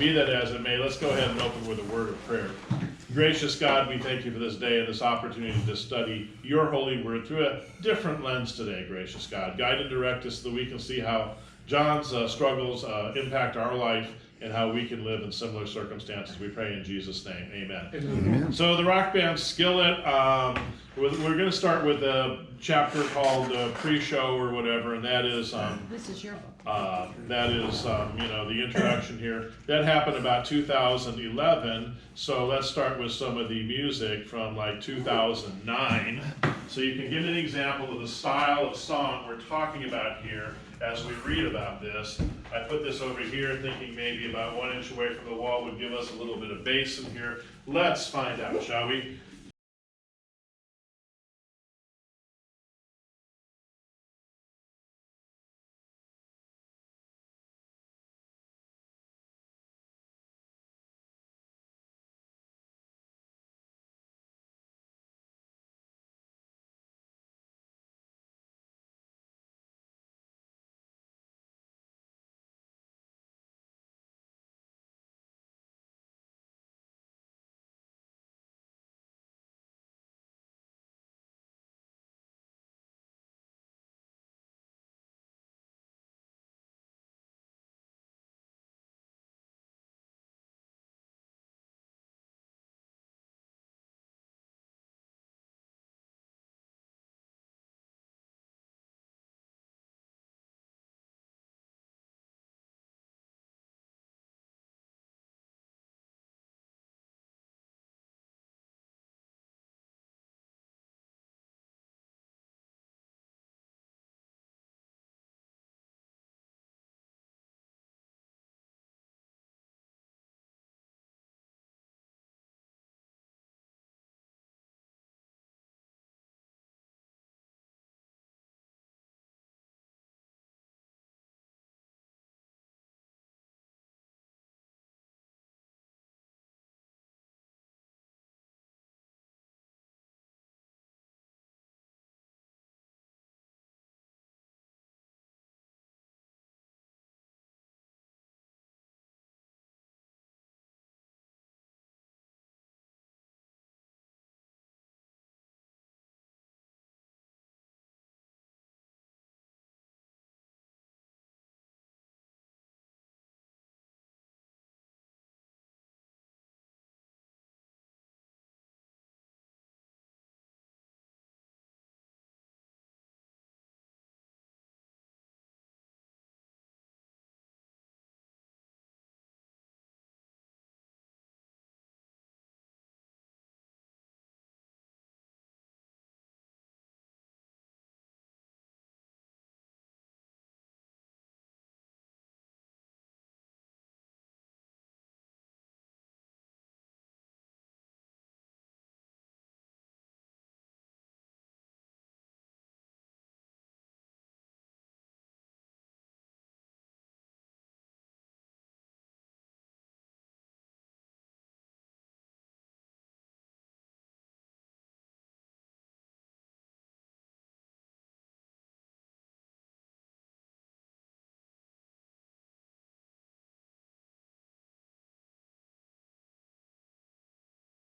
Be that as it may, let's go ahead and open with a word of prayer. Gracious God, we thank you for this day and this opportunity to study your holy word through a different lens today, gracious God. Guide and direct us so that we can see how John's struggles impact our life and how we can live in similar circumstances. We pray in Jesus' name. Amen. Amen. So the rock band Skillet, we're going to start with a chapter called Pre-Show or whatever, and that is... this is your book. That is, the introduction here. That happened about 2011, so let's start with some of the music from like 2009. So you can get an example of the style of song we're talking about here as we read about this. I put this over here thinking maybe about 1 inch away from the wall would give us a little bit of bass in here. Let's find out, shall we?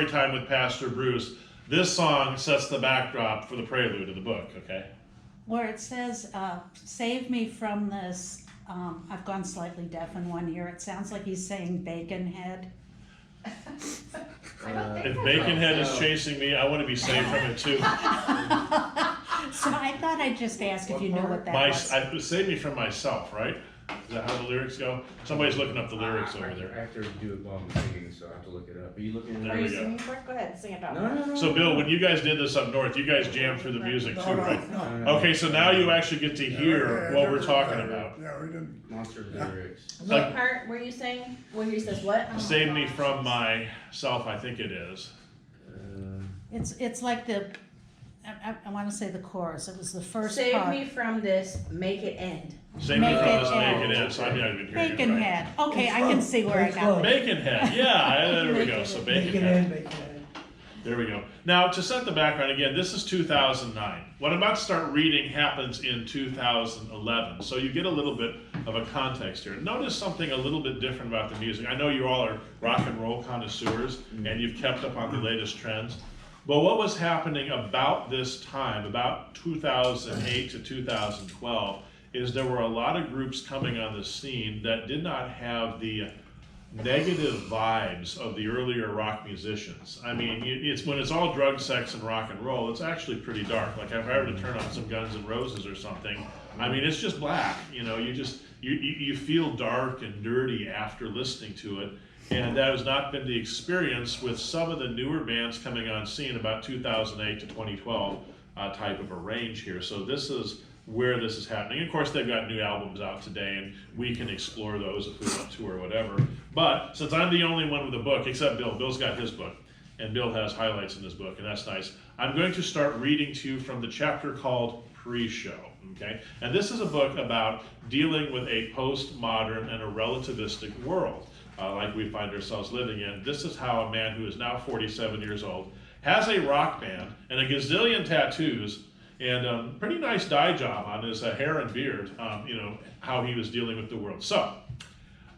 Time with Pastor Bruce. This song sets the backdrop for the prelude of the book, okay? Where it says, save me from this, I've gone slightly deaf in one ear. It sounds like he's saying bacon head. If Baconhead is chasing me, I want to be saved from it too. So I thought I'd just ask if you know what that was. Save me from myself, right? Is that how the lyrics go? Somebody's looking up the lyrics over there. I have to do it while I'm singing, so I have to look it up. Are you looking at it? There Are we you go. singing for it? Go ahead, sing it out. No. So Bill, when you guys did this up north, you guys jammed through the music too, right? No. Okay, so now you actually get to hear what we're talking about. Yeah, we didn't. Monster lyrics. What part were you saying? Where he says what? Save me from myself, I think it is. It's like the, I want to say the chorus. It was the first Save part. me from this, make it end. Save me Make from it this, end. make it end. So I'm not even hearing Bacon it right. head. Okay, I can see where I got it. Baconhead, yeah, there we go. So Make it Baconhead. end, make it end. There we go. Now, to set the background again, this is 2009. What I'm about to start reading happens in 2011, so you get a little bit of a context here. Notice something a little bit different about the music. I know you all are rock and roll connoisseurs, and you've kept up on the latest trends. But what was happening about this time, about 2008 to 2012, is there were a lot of groups coming on the scene that did not have the negative vibes of the earlier rock musicians. I mean, it's when it's all drug, sex, and rock and roll, it's actually pretty dark. Like if I were to turn on some Guns N' Roses or something, I mean, it's just black. You know, you feel dark and dirty after listening to it. And that has not been the experience with some of the newer bands coming on scene about 2008 to 2012 type of a range here. So this is where this is happening. Of course, they've got new albums out today, and we can explore those if we want to or whatever. But since I'm the only one with a book, except Bill, Bill's got his book, and Bill has highlights in his book, and that's nice. I'm going to start reading to you from the chapter called Pre-Show, okay? And this is a book about dealing with a postmodern and a relativistic world, like we find ourselves living in. This is how a man who is now 47 years old, has a rock band, and a gazillion tattoos, and pretty nice dye job on his hair and beard, you know, how he was dealing with the world. So,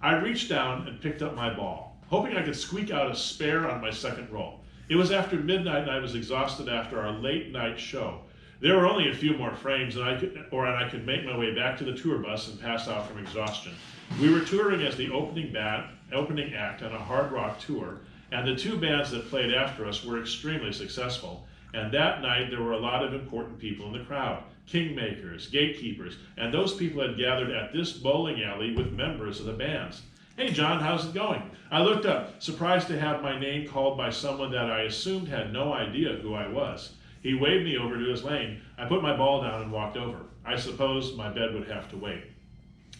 I reached down and picked up my ball, hoping I could squeak out a spare on my second roll. It was after midnight and I was exhausted after our late night show. There were only a few more frames and I could make my way back to the tour bus and pass out from exhaustion. We were touring as the opening act on a hard rock tour, and the two bands that played after us were extremely successful. And that night, there were a lot of important people in the crowd. Kingmakers, gatekeepers, and those people had gathered at this bowling alley with members of the bands. Hey John, how's it going? I looked up, surprised to have my name called by someone that I assumed had no idea who I was. He waved me over to his lane. I put my ball down and walked over. I suppose my bed would have to wait.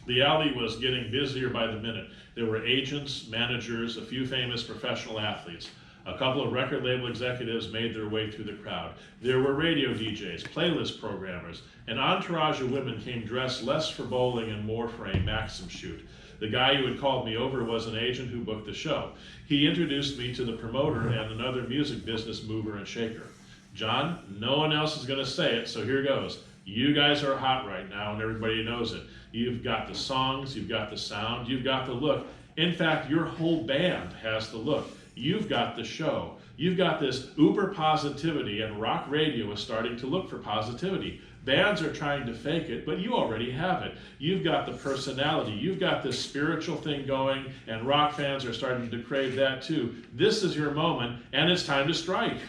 The alley was getting busier by the minute. There were agents, managers, a few famous professional athletes. A couple of record label executives made their way through the crowd. There were radio DJs, playlist programmers. An entourage of women came dressed less for bowling and more for a Maxim shoot. The guy who had called me over was an agent who booked the show. He introduced me to the promoter and another music business mover and shaker. John, no one else is going to say it, so here goes. You guys are hot right now and everybody knows it. You've got the songs, you've got the sound, you've got the look. In fact, your whole band has the look. You've got the show. You've got this uber positivity, and rock radio is starting to look for positivity. Bands are trying to fake it, but you already have it. You've got the personality. You've got this spiritual thing going, and rock fans are starting to crave that too. This is your moment, and it's time to strike.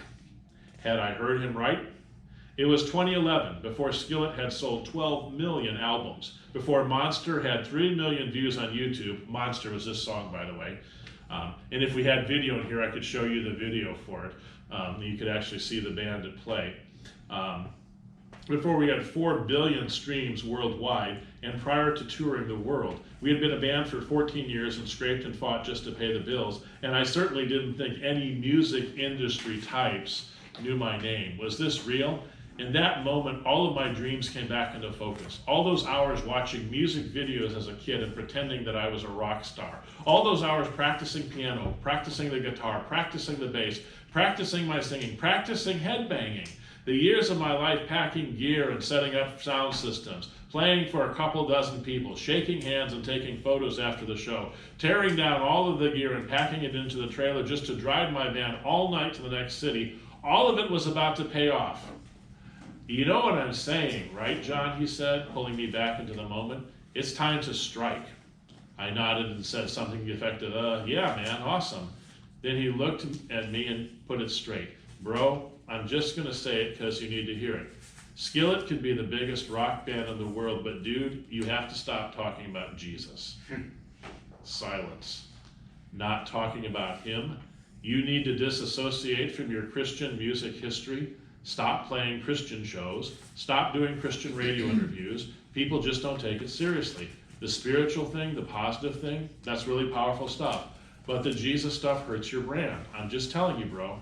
Had I heard him right? It was 2011, before Skillet had sold 12 million albums, before Monster had 3 million views on YouTube. Monster was this song, by the way. And if we had video in here, I could show you the video for it. You could actually see the band at play. Before we had 4 billion streams worldwide, and prior to touring the world. We had been a band for 14 years and scraped and fought just to pay the bills, and I certainly didn't think any music industry types knew my name. Was this real? In that moment, all of my dreams came back into focus. All those hours watching music videos as a kid and pretending that I was a rock star. All those hours practicing piano, practicing the guitar, practicing the bass, practicing my singing, practicing headbanging. The years of my life packing gear and setting up sound systems, playing for a couple dozen people, shaking hands and taking photos after the show, tearing down all of the gear and packing it into the trailer just to drive my van all night to the next city. All of it was about to pay off. You know what I'm saying, right, John, he said, pulling me back into the moment. It's time to strike. I nodded and said something to the effect of, yeah, man, awesome. Then he looked at me and put it straight. Bro, I'm just going to say it because you need to hear it. Skillet could be the biggest rock band in the world, but dude, you have to stop talking about Jesus. Silence. Not talking about him. You need to disassociate from your Christian music history. Stop playing Christian shows. Stop doing Christian radio interviews. People just don't take it seriously. The spiritual thing, the positive thing, that's really powerful stuff. But the Jesus stuff hurts your brand. I'm just telling you, bro.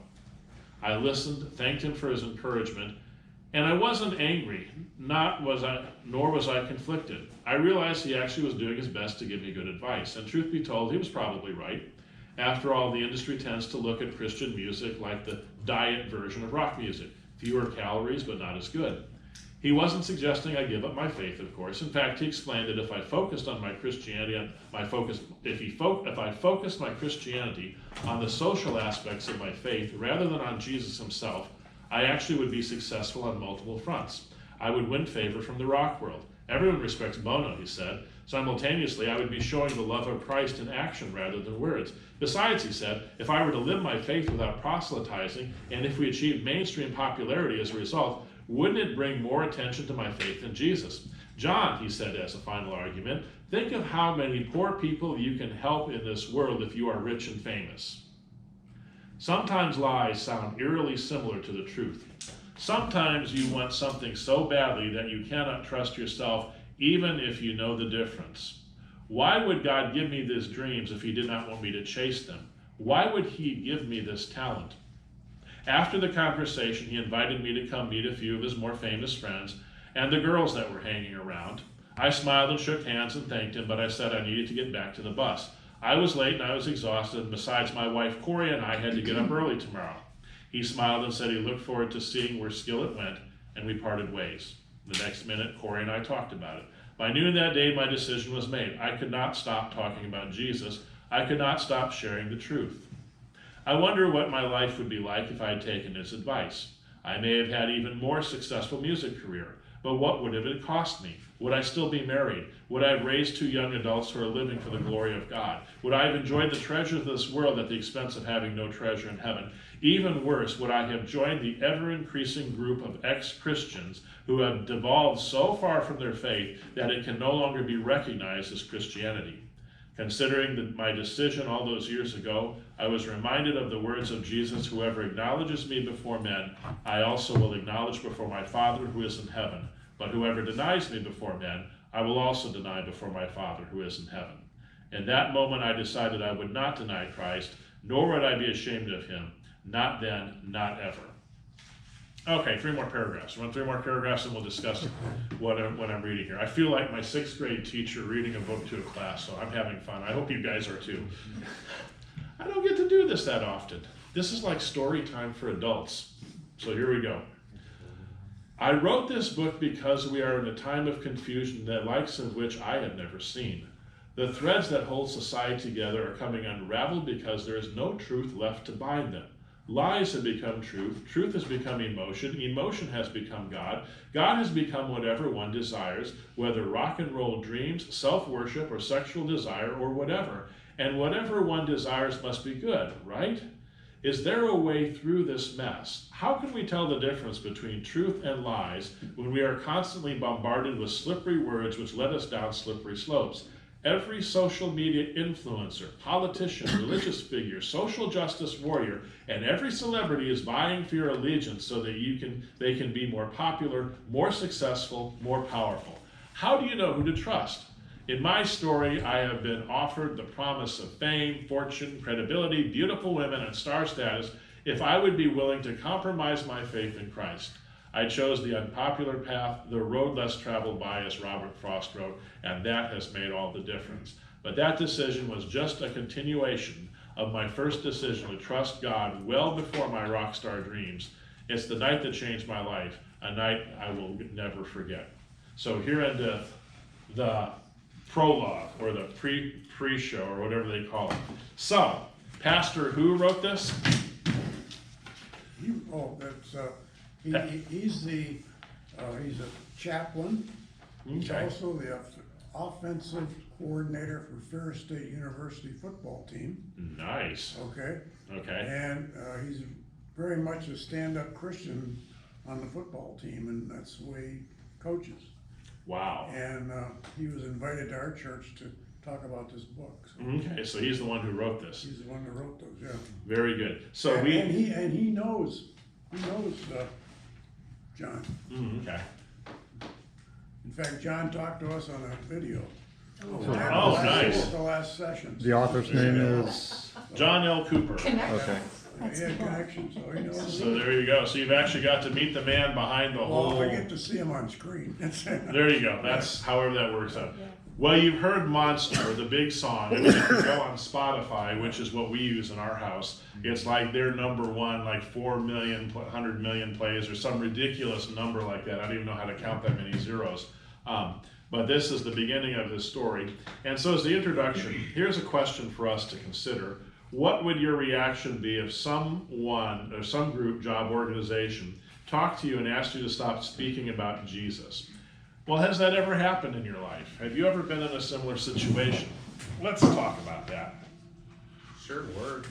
I listened, thanked him for his encouragement, and I wasn't angry, nor was I conflicted. I realized he actually was doing his best to give me good advice, and truth be told, he was probably right. After all, the industry tends to look at Christian music like the diet version of rock music. Fewer calories, but not as good. He wasn't suggesting I give up my faith, of course. In fact, he explained that if I focused on my Christianity, if I focused my Christianity on the social aspects of my faith rather than on Jesus himself, I actually would be successful on multiple fronts. I would win favor from the rock world. Everyone respects Bono, he said. Simultaneously, I would be showing the love of Christ in action rather than words. Besides, he said, if I were to live my faith without proselytizing, and if we achieved mainstream popularity as a result, wouldn't it bring more attention to my faith in Jesus? John, he said as a final argument, think of how many poor people you can help in this world if you are rich and famous. Sometimes lies sound eerily similar to the truth. Sometimes you want something so badly that you cannot trust yourself even if you know the difference. Why would God give me these dreams if he did not want me to chase them? Why would he give me this talent? After the conversation, he invited me to come meet a few of his more famous friends and the girls that were hanging around. I smiled and shook hands and thanked him, but I said I needed to get back to the bus. I was late and I was exhausted, and besides, my wife Corey and I had to get up early tomorrow. He smiled and said he looked forward to seeing where Skillet went, and we parted ways. The next minute, Corey and I talked about it. By noon that day, my decision was made. I could not stop talking about Jesus. I could not stop sharing the truth. I wonder what my life would be like if I had taken his advice. I may have had even more successful music career, but what would it cost me? Would I still be married? Would I have raised two young adults who are living for the glory of God? Would I have enjoyed the treasures of this world at the expense of having no treasure in heaven? Even worse, would I have joined the ever-increasing group of ex-Christians who have devolved so far from their faith that it can no longer be recognized as Christianity? Considering my decision all those years ago, I was reminded of the words of Jesus, whoever acknowledges me before men, I also will acknowledge before my Father who is in heaven. But whoever denies me before men, I will also deny before my Father who is in heaven. In that moment, I decided I would not deny Christ, nor would I be ashamed of him. Not then, not ever. Okay, 3 more paragraphs. You want 3 more paragraphs and we'll discuss what I'm reading here. I feel like my 6th grade teacher reading a book to a class, so I'm having fun. I hope you guys are too. I don't get to do this that often. This is like story time for adults. So here we go. I wrote this book because we are in a time of confusion the likes of which I have never seen. The threads that hold society together are coming unraveled because there is no truth left to bind them. Lies have become truth, truth has become emotion, emotion has become God, God has become whatever one desires, whether rock and roll dreams, self-worship, or sexual desire, or whatever. And whatever one desires must be good, right? Is there a way through this mess? How can we tell the difference between truth and lies when we are constantly bombarded with slippery words which let us down slippery slopes? Every social media influencer, politician, religious figure, social justice warrior, and every celebrity is vying for your allegiance so that they can be more popular, more successful, more powerful. How do you know who to trust? In my story, I have been offered the promise of fame, fortune, credibility, beautiful women, and star status if I would be willing to compromise my faith in Christ. I chose the unpopular path, the road less traveled by, as Robert Frost wrote, and that has made all the difference. But that decision was just a continuation of my first decision to trust God well before my rock star dreams. It's the night that changed my life, a night I will never forget. So here endeth the prologue, or the pre-show, or whatever they call it. So, Pastor who wrote this? He's a chaplain. He's Okay. also the offensive coordinator for Ferris State University football team. Nice. Okay. Okay. And he's very much a stand-up Christian on the football team, and that's the way he coaches. Wow. And he was invited to our church to talk about this book. So Okay, so he's the one who wrote this. he's the one that wrote those, yeah. Very good. So and, we. and he knows John. Okay. In fact, John talked to us on a video. Oh, nice. The last session. The author's name is, John L. Cooper. okay. That's He had cool. connections, so he knows. So there you go. So you've actually got to meet the man behind the Well, whole. I get to see him on screen. There you go. That's however that works out. Well, you've heard Monster, the big song. I mean, if you go on Spotify, which is what we use in our house, it's like their number one, like 4 million, 100 million plays, or some ridiculous number like that. I don't even know how to count that many zeros. But this is the beginning of his story. And so as the introduction, here's a question for us to consider. What would your reaction be if someone or some group, job, organization talked to you and asked you to stop speaking about Jesus? Well, has that ever happened in your life? Have you ever been in a similar situation? Let's talk about that. Sure, word.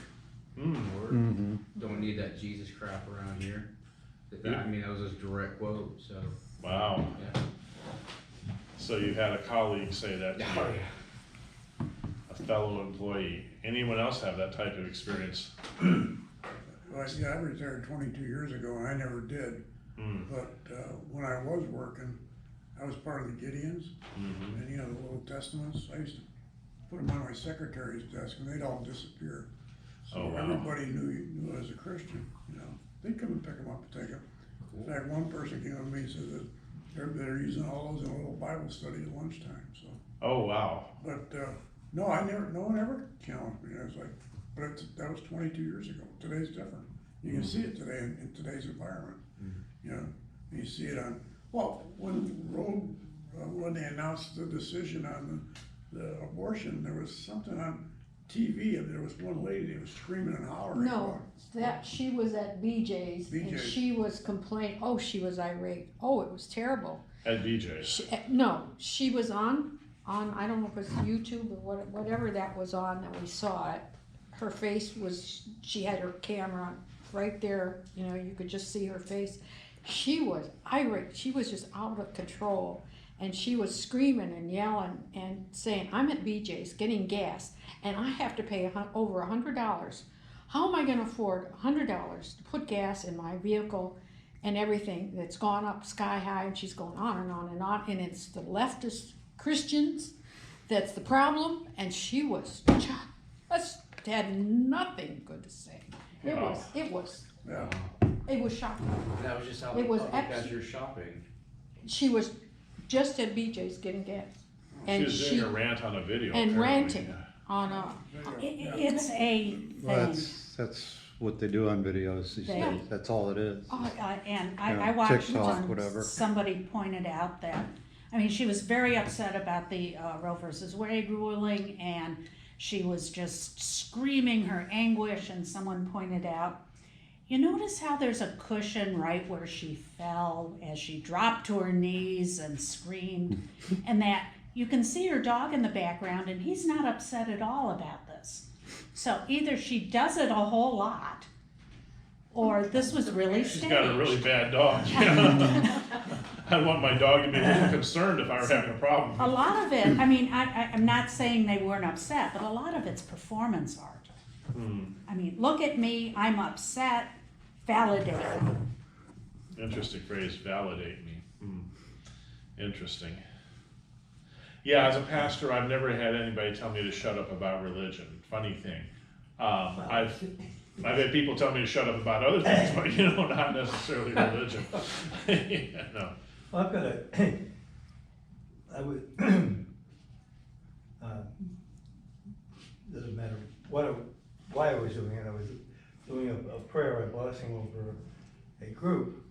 Word. Mm-hmm. Don't need that Jesus crap around here. I mean, that was a direct quote, so. Wow. Yeah. So you had a colleague say that to Oh, you, yeah. a fellow employee. Anyone else have that type of experience? Well, yeah, I retired 22 years ago and I never did. Mm. But when I was working, I was part of the Gideons, Mm-hmm. and the little testaments, I used to put them on my secretary's desk and they'd all disappear. So Oh, wow. everybody knew I was a Christian, They'd come and pick them up and take them. In fact, one person came up to me and said that they're using all those in a little Bible study at lunchtime, so. Oh, wow. But, no, no one ever challenged me. I was like, but that was 22 years ago. Today's different. You can see it today in today's environment. You see it on, well, when they announced the decision on the abortion, there was something on TV, and there was one lady that was screaming and hollering. No, that, she was at BJ's and BJ's. she was complaining, oh, she was irate, oh, it was terrible. At BJ's. No, she was on, I don't know if it was YouTube or whatever that was on that we saw it. Her face was, she had her camera right there, you could just see her face. She was irate, she was just out of control. And she was screaming and yelling and saying, I'm at BJ's getting gas and I have to pay over $100. How am I gonna afford $100 to put gas in my vehicle and everything that's gone up sky high? And she's going on and on and on. And it's the leftist Christians that's the problem. And she was just had nothing good to say. It Wow. was shocking. That was just how It was public as you're shopping. She was just at BJ's getting gas. She And was doing a rant on a video. and apparently. ranting on a, It's a Well, thing. that's what they do on videos these Yeah. days. That's all it is. And Yeah, I watched TikTok, one, whatever. somebody pointed out that, I mean, she was very upset about the Roe versus Wade ruling, and she was just screaming her anguish, and someone pointed out, you notice how there's a cushion right where she fell as she dropped to her knees and screamed, and that you can see her dog in the background, and he's not upset at all about this. So either she does it a whole lot, or this was really She's staged. got a really bad dog. I want my dog to be a little concerned if I were having a problem. A lot of it, I mean, I'm not saying they weren't upset, but a lot of it's performance art. I mean, look at me, I'm upset, validate me. Interesting phrase, validate me. Interesting. Yeah, as a pastor, I've never had anybody tell me to shut up about religion. Funny thing. I've had people tell me to shut up about other things, but not necessarily religion. Yeah, no. Well, I've got I would, doesn't matter why I was doing it. I was doing a prayer, a blessing over a group.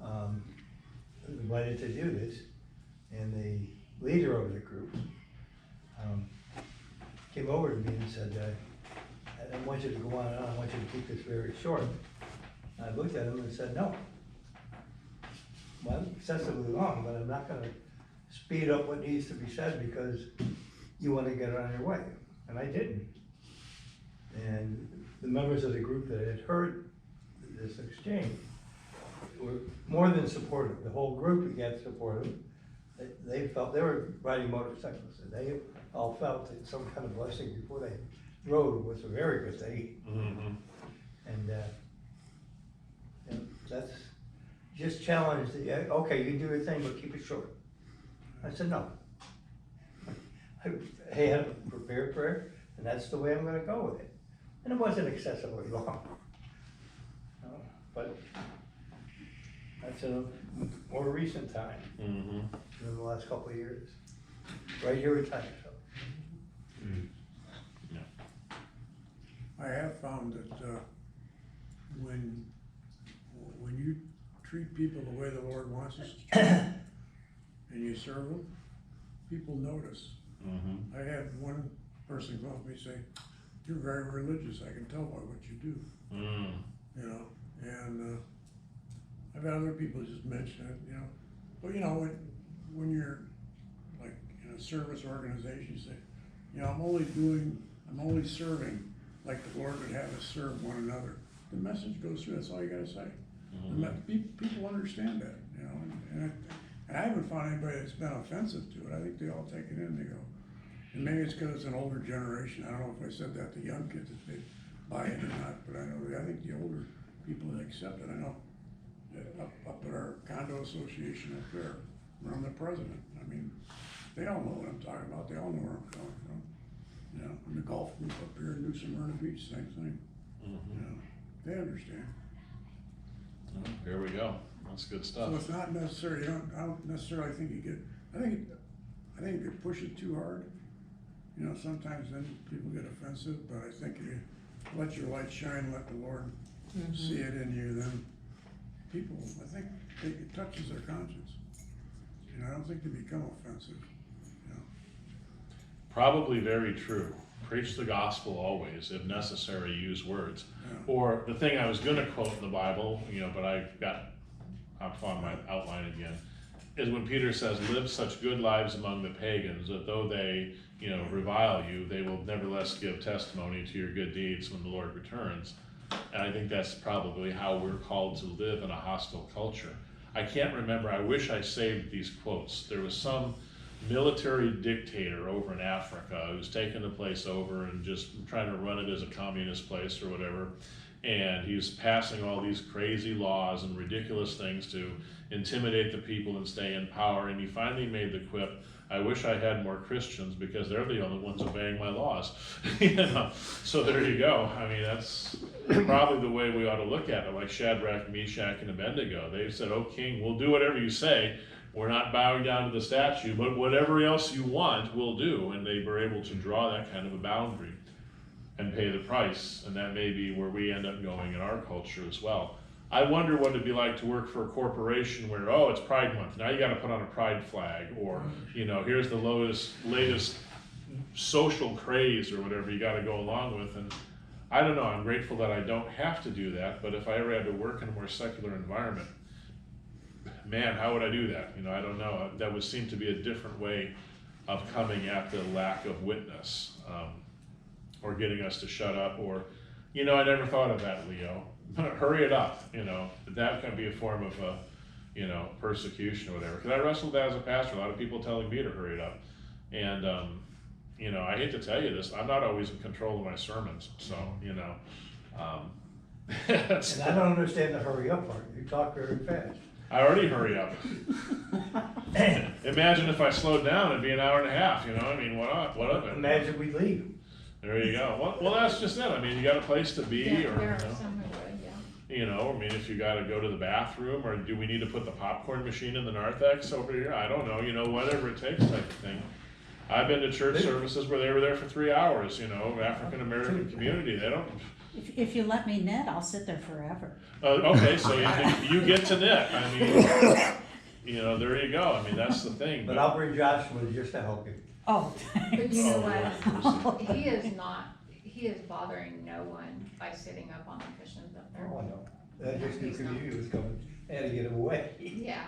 I was invited to do this, and the leader of the group came over to me and said, I don't want you to go on and on, I want you to keep this very short. And I looked at him and said, no. Well, excessively long, but I'm not gonna speed up what needs to be said because you wanna get it on your way, and I didn't. And the members of the group that had heard this exchange were more than supportive. The whole group got supportive. They felt, they were riding motorcycles, and they all felt that some kind of blessing before they rode was a very good thing. Mm-hmm. And that's just challenged, okay, you do your thing, but keep it short. I said, no. I had a prepared prayer, and that's the way I'm gonna go with it. And it wasn't excessively long. But that's a more recent time Mm-hmm. than the last couple of years. right here at tight, so. I have found that, when you treat people the way the Lord wants us to, and you serve them, people notice. Mm-hmm. I had one person come up to me and say, "You're very religious, I can tell by what you do," Mm. you know, and, I've had other people just mention it, you know, but you know, when you're like in a service organization, you say, you know, I'm only serving like the Lord would have us serve one another. The message goes through, that's all you gotta say. People understand that, you know, and I haven't found anybody that's been offensive to it. I think they all take it in, they go, and maybe it's because it's an older generation. I don't know if I said that to young kids, if they buy it or not, but I think the older people that accept it, I know, up at our condo association up there, where I'm the president, I mean, they all know what I'm talking about, they all know where I'm coming from. You know, and the golf group up here in New Smyrna Beach, same thing, you know, they understand. Oh, here we go. That's good stuff. So it's not necessarily, I don't necessarily think you get, I think if you push it too hard, you know, sometimes then people get offensive, but I think if you let your light shine, let the Lord see it in you, then people, I think it touches their conscience. You know, I don't think they become offensive, you know. Probably very true. Preach the gospel always, if necessary, use words. Yeah. Or the thing I was gonna quote in the Bible, you know, but I got off on my outline again, is when Peter says, live such good lives among the pagans that though they, you know, revile you, they will nevertheless give testimony to your good deeds when the Lord returns. And I think that's probably how we're called to live in a hostile culture. I can't remember, I wish I saved these quotes. There was some military dictator over in Africa who's taken the place over and just trying to run it as a communist place or whatever. And he's passing all these crazy laws and ridiculous things to intimidate the people and stay in power. And he finally made the quip, I wish I had more Christians because they're the only ones obeying my laws. You know? So there you go. I mean, that's probably the way we ought to look at it, like Shadrach, Meshach, and Abednego. They said, oh king, we'll do whatever you say. We're not bowing down to the statue, but whatever else you want, we'll do. And they were able to draw that kind of a boundary and pay the price. And that may be where we end up going in our culture as well. I wonder what it'd be like to work for a corporation where, oh, it's Pride Month, now you gotta put on a pride flag, or, you know, here's the latest social craze or whatever you gotta go along with. And I don't know, I'm grateful that I don't have to do that, but if I ever had to work in a more secular environment, man, how would I do that? You know, I don't know. That would seem to be a different way of coming at the lack of witness, or getting us to shut up, or, you know, I never thought of that, Leo. Hurry it up, you know. That can be a form of, you know, persecution or whatever. Because I wrestled that as a pastor. A lot of people telling me to hurry it up, and you know, I hate to tell you this, I'm not always in control of my sermons, so you know. And I don't understand the hurry up part, you talk very fast. I already hurry up. Imagine if I slowed down, it'd be an hour and a half, you know, I mean, what of it? Imagine we leave. There you go. Well, that's just it. I mean, you got a place to be, Yeah, or, there you are know, some who would, yeah. you know, I mean, if you gotta go to the bathroom, or do we need to put the popcorn machine in the narthex over here? I don't know, you know, whatever it takes type of thing. I've been to church services where they were there for 3 hours, you know, African-American community, they don't. If you let me knit, I'll sit there forever. Okay, so you get to knit, I mean, you know, there you go, I mean, that's the thing. But I'll bring Joshua just to help you. Oh, But you know Oh, what, he is bothering no one by sitting up on the cushions up there. Oh, I know. That just knew community was coming, had to get him away. Yeah,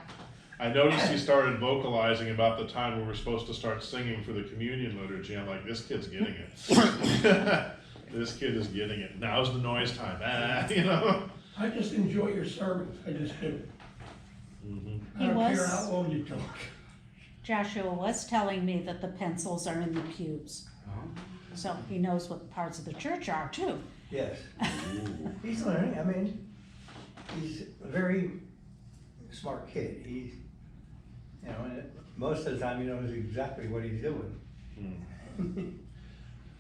I noticed he started vocalizing about the time we were supposed to start singing for the communion liturgy. I'm like, this kid's getting it. This kid is getting it. Now's the noise time. You know. I just enjoy your sermons, I just do. Mm-hmm. I don't care was- how long you talk. Joshua was telling me that the pencils are in the pews. So he knows what parts of the church are too. Yes. He's learning, I mean, he's a very smart kid. He's, you know, and most of the time he knows exactly what he's doing.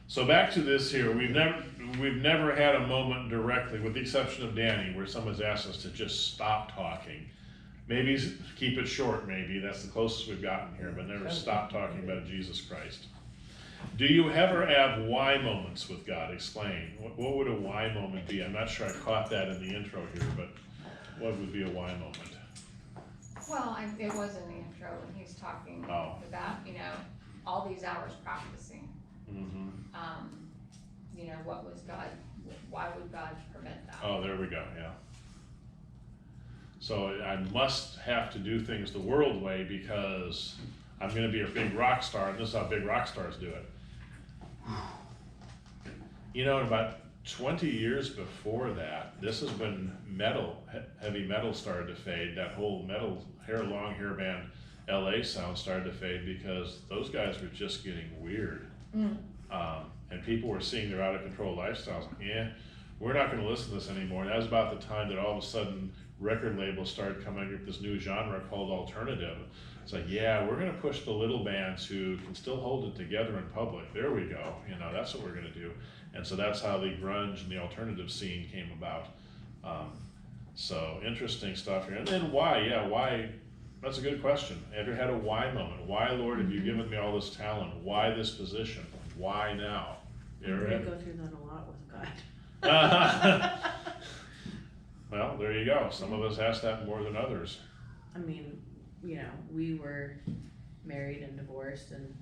So back to this here. We've never had a moment directly, with the exception of Danny, where someone's asked us to just stop talking. maybe keep it short, maybe, that's the closest we've gotten here, but never stop talking about Jesus Christ. Do you ever have why moments with God? Explain. What would a why moment be? I'm not sure I caught that in the intro here, but what would be a why moment? Well, it was in the intro when he was talking Oh. about, all these hours practicing. Mm-hmm. What was God, why would God permit that? Oh, there we go, yeah. So I must have to do things the world way because I'm gonna be a big rock star, and this is how big rock stars do it. In about 20 years before that, this has been metal, heavy metal started to fade. That whole metal, long hair band LA sound started to fade because those guys were just getting weird. And people were seeing their out of control lifestyles. We're not gonna listen to this anymore. And that was about the time that all of a sudden record labels started coming up with this new genre called alternative. It's like, yeah, we're gonna push the little bands who can still hold it together in public. There we go, that's what we're gonna do. And so that's how the grunge and the alternative scene came about. So interesting stuff here. And then why? That's a good question. Have you had a why moment? Why, Lord, have you given me all this talent? Why this position? Why now? I go through that a lot with God. Well, there you go. Some of us ask that more than others. I mean, we were married and divorced and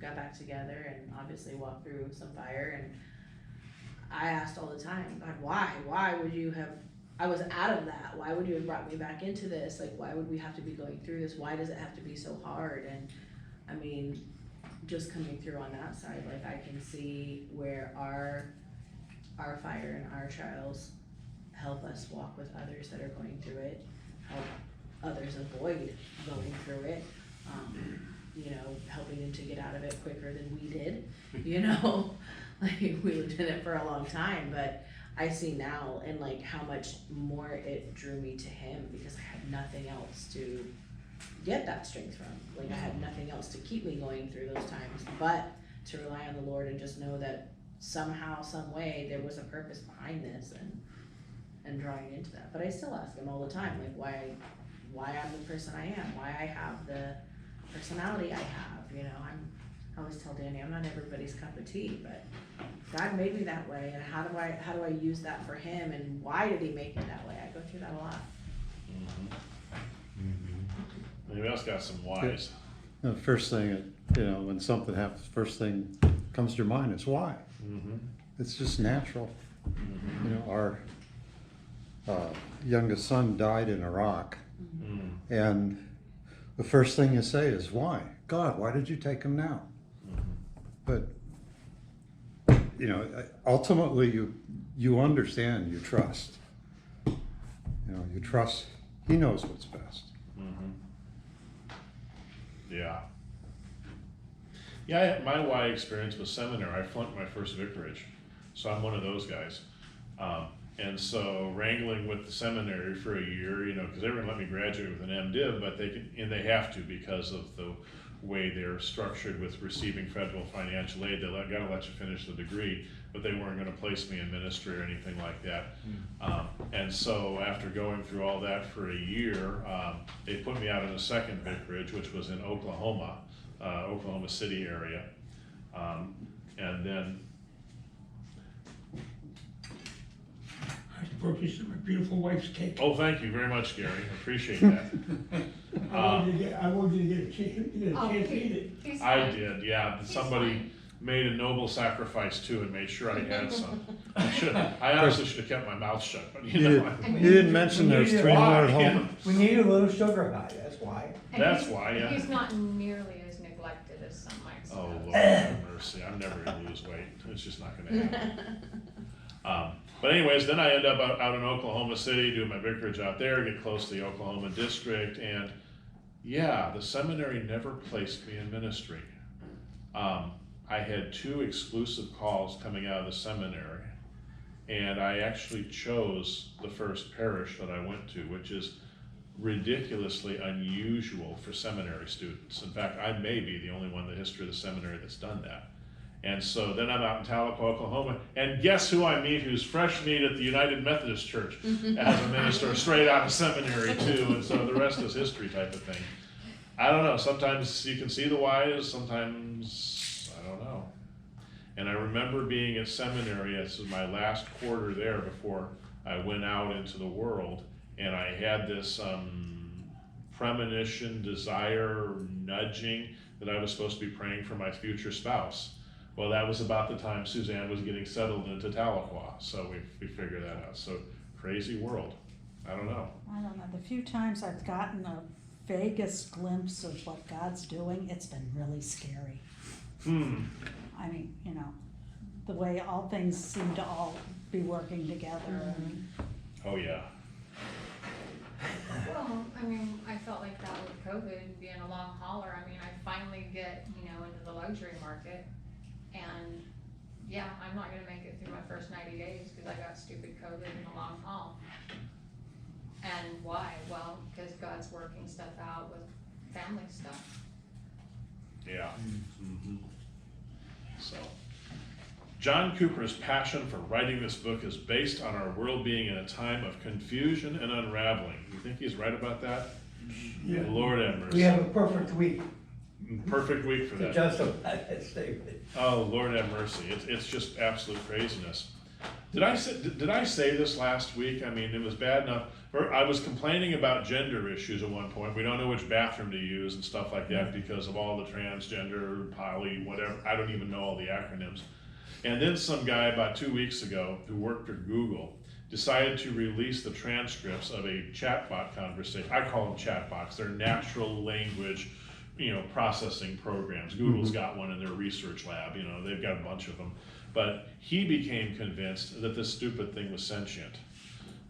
got back together and obviously walked through some fire, and I asked all the time, God, why? Why would you have, I was out of that. Why would you have brought me back into this? Like, why would we have to be going through this? Why does it have to be so hard? And I mean, just coming through on that side, like I can see where our fire and our trials help us walk with others that are going through it, help others avoid going through it, helping them to get out of it quicker than we did, like we lived in it for a long time, but I see now and like how much more it drew me to him because I had nothing else to get that strength from. Like I had nothing else to keep me going through those times but to rely on the Lord and just know that somehow, some way there was a purpose behind this and drawing into that. But I still ask him all the time, like why I'm the person I am, why I have the personality I have, I always tell Danny, I'm not everybody's cup of tea, but God made me that way, and how do I use that for him, and why did he make me that way? I go through that a lot. Anybody else got some whys? The first thing, when something happens, first thing comes to your mind is why. It's just natural. Our youngest son died in Iraq, and the first thing you say is, why? God, why did you take him now? But, ultimately you understand, you trust. You trust, he knows what's best. Yeah, my why experience was seminary. I flunked my first vicarage, so I'm one of those guys. And so wrangling with the seminary for a year, because they were gonna let me graduate with an MDiv, but they have to because of the way they're structured with receiving federal financial aid. Gotta let you finish the degree, but they weren't gonna place me in ministry or anything like that. And so after going through all that for a year, they put me out in a second vicarage, which was in Oklahoma City area. And then I purchased my beautiful wife's cake. oh, thank you very much, Gary. I appreciate that. I wanted to get a chance to eat it. I did, yeah. Somebody made a noble sacrifice too and made sure I had some. I honestly should have kept my mouth shut, but You didn't mention there's 3 more at home. We need a little sugar high, that's why. That's why, yeah. He's not nearly as neglected as some might Oh, suppose. Lord have mercy. I'm never gonna lose weight. It's just not gonna happen. But anyways, then I end up out in Oklahoma City, doing my vicarage out there, get close to the Oklahoma district, and yeah, the seminary never placed me in ministry. I had 2 exclusive calls coming out of the seminary, and I actually chose the first parish that I went to, which is ridiculously unusual for seminary students. In fact, I may be the only one in the history of the seminary that's done that. And so then I'm out in Tahlequah, Oklahoma, and guess who I meet who's fresh meat at the United Methodist Church as a minister, straight out of seminary too, and so the rest is history type of thing. I don't know, sometimes you can see the whys, sometimes I don't know. And I remember being at seminary, this was my last quarter there before I went out into the world, and I had this premonition, desire, nudging that I was supposed to be praying for my future spouse. Well, that was about the time Suzanne was getting settled into Tahlequah, so we figured that out. So crazy world. I don't know. I don't know, the few times I've gotten a vaguest glimpse of what God's doing, it's been really scary. I mean, you know, the way all things seem to all be working together. Oh yeah. Well, I mean, I felt like that with COVID being a long hauler. I mean, I finally get, you know, into the luxury market, and yeah, I'm not gonna make it through my first 90 days because I got stupid COVID in the long haul. And why? Well, because God's working stuff out with family stuff. Yeah. So, John Cooper's passion for writing this book is based on our world being in a time of confusion and unraveling. You think he's right about that? Yeah. Lord have mercy. We have a perfect week Perfect week for to that. justify that statement. Oh, Lord have mercy. It's just absolute craziness. Did I say this last week? I mean, it was bad enough. I was complaining about gender issues at one point. We don't know which bathroom to use and stuff like that because of all the transgender, poly, whatever. I don't even know all the acronyms. And then some guy about 2 weeks ago who worked at Google decided to release the transcripts of a chatbot conversation. I call them chatbots. They're natural language, processing programs. Google's got one in their research lab. They've got a bunch of them. But he became convinced that this stupid thing was sentient.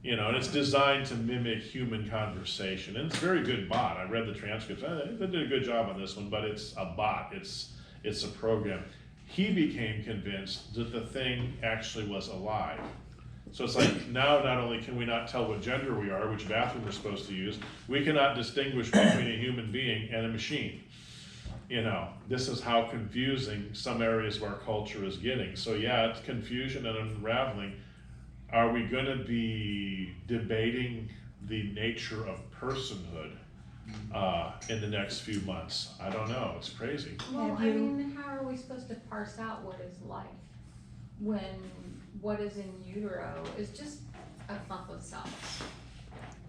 And it's designed to mimic human conversation. And it's a very good bot. I read the transcripts. They did a good job on this one, but it's a bot. It's a program. He became convinced that the thing actually was alive. So it's like, now not only can we not tell what gender we are, which bathroom we're supposed to use, we cannot distinguish between a human being and a machine. This is how confusing some areas of our culture is getting. So yeah, it's confusion and unraveling. Are we going to be debating the nature of personhood in the next few months? I don't know. It's crazy. Well, I mean, how are we supposed to parse out what is life when what is in utero is just a clump of cells?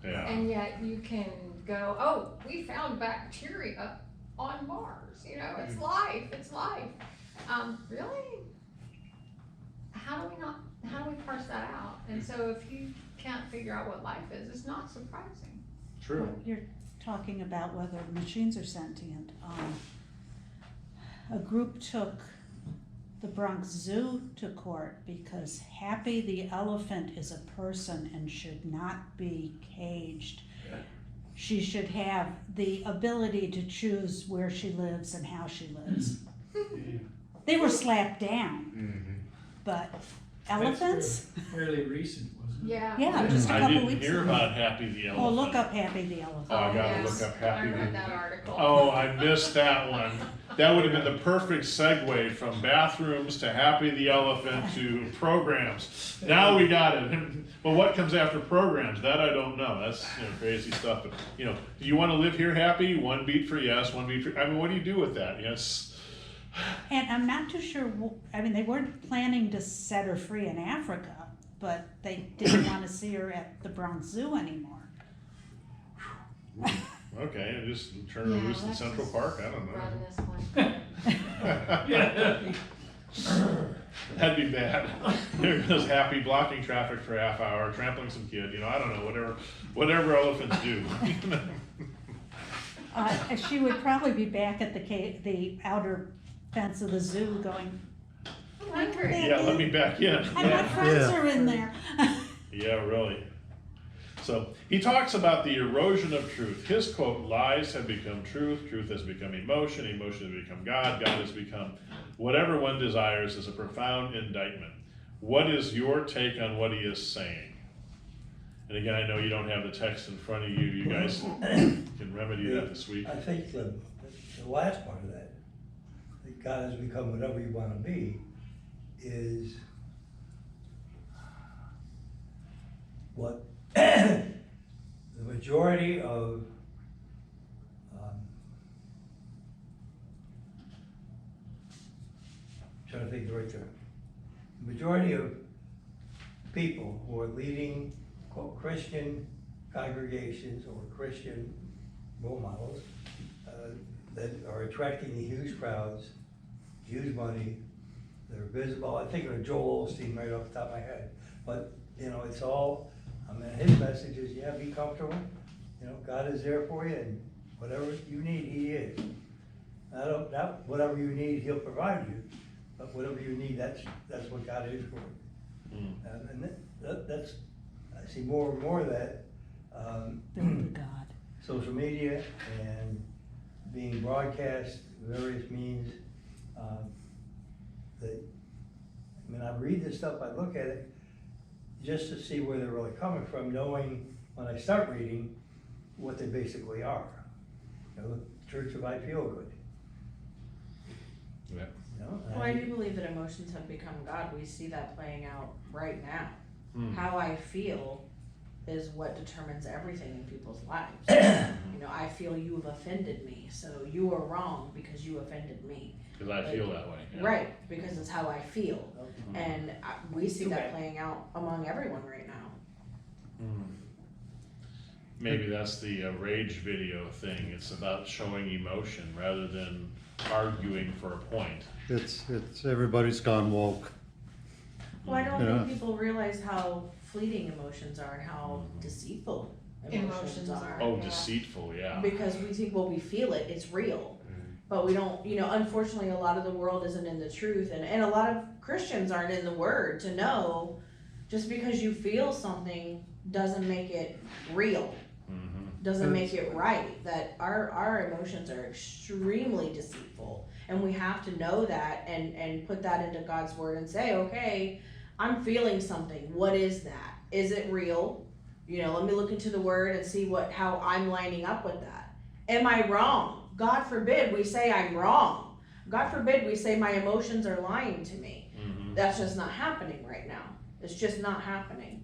Yeah. And yet you can go, oh, we found bacteria on Mars. It's life. It's life. Really? How do we parse that out? And so if you can't figure out what life is, it's not surprising. True. You're talking about whether machines are sentient. A group took the Bronx Zoo to court because Happy the elephant is a person and should not be caged. She should have the ability to choose where she lives and how she lives. They were slapped down, but elephants? Fairly recent, wasn't it? Yeah, just a I couple didn't weeks hear ago. about Happy the elephant. Oh, look up Happy the elephant. Oh, I gotta yes. look up Happy. I read that article. Oh, I missed that one. That would have been the perfect segue from bathrooms to Happy the elephant to programs. Now we got it. But what comes after programs? That I don't know. That's crazy stuff. But do you want to live here happy? One beat for yes, one beat for. I mean, what do you do with that? Yes. And I'm not too sure, they weren't planning to set her free in Africa, but they didn't want to see her at the Bronx Zoo anymore. Okay, and just turn her loose in let's Central just Park. I don't Run know. this one. That'd be bad. There goes Happy blocking traffic for a half hour, trampling some kid. I don't know. Whatever elephants do. She would probably be back at the outer fence of the zoo going, Yeah, let me back in. and my friends are in there. Yeah, really. So he talks about the erosion of truth. His quote, lies have become truth, truth has become emotion, emotion has become God, God has become whatever one desires, is a profound indictment. What is your take on what he is saying? And again, I know you don't have the text in front of you. You guys can remedy that this week. I think the last part of that, God has become whatever you wanna be, is what the majority of trying to think of the right term. The majority of people who are leading quote Christian congregations or Christian role models that are attracting the huge crowds, huge money, they're visible. I think of Joel Osteen right off the top of my head, but you know, it's all, I mean, his message is, yeah, be comfortable. You know, God is there for you, and whatever you need, He is. Not whatever you need, He'll provide you, but whatever you need, that's what God is for you. And that's, I see more and more of that. Build to God. Social media and being broadcast, various means, that, I mean, I read this stuff, I look at it, just to see where they're really coming from, knowing when I start reading what they basically are. You know, Church of I Feel Good. Yeah. You know, Well, I do believe that emotions have become God. We see that playing out right now. How I feel is what determines everything in people's lives. You know, I feel you've offended me, so you are wrong because you offended me. Because I feel that way. Yeah. Right, because it's how I feel. And we see that playing out among everyone right now. Maybe that's the rage video thing. It's about showing emotion rather than arguing for a point. It's everybody's gone woke. Well, I don't Yeah. think people realize how fleeting emotions are and how deceitful emotions are. Oh, deceitful, yeah. Because we think, well, we feel it, it's real. But we don't, you know, unfortunately, a lot of the world isn't in the truth, and a lot of Christians aren't in the Word to know just because you feel something doesn't make it real, doesn't make it right. That our emotions are extremely deceitful, and we have to know that and put that into God's Word and say, okay, I'm feeling something. What is that? Is it real? You know, let me look into the Word and see how I'm lining up with that. Am I wrong? God forbid we say I'm wrong. God forbid we say my emotions are lying to me. That's just not happening right now. It's just not happening.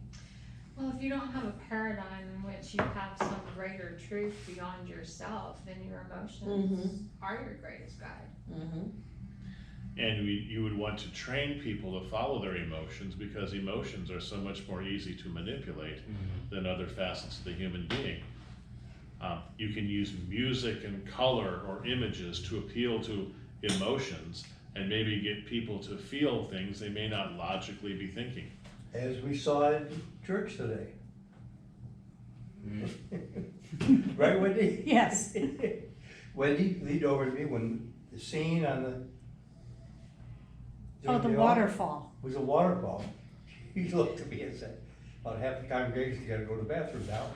Well, if you don't have a paradigm in which you have some greater truth beyond yourself, then your emotions are your greatest guide. And you would want to train people to follow their emotions, because emotions are so much more easy to manipulate than other facets of the human being. You can use music and color or images to appeal to emotions and maybe get people to feel things they may not logically be thinking. As we saw in church today. Right, Wendy? Yes. Wendy leaned over to me when the scene on the. Oh, the waterfall. Was a waterfall. He looked at me and said, about half the congregation gotta go to the bathroom now.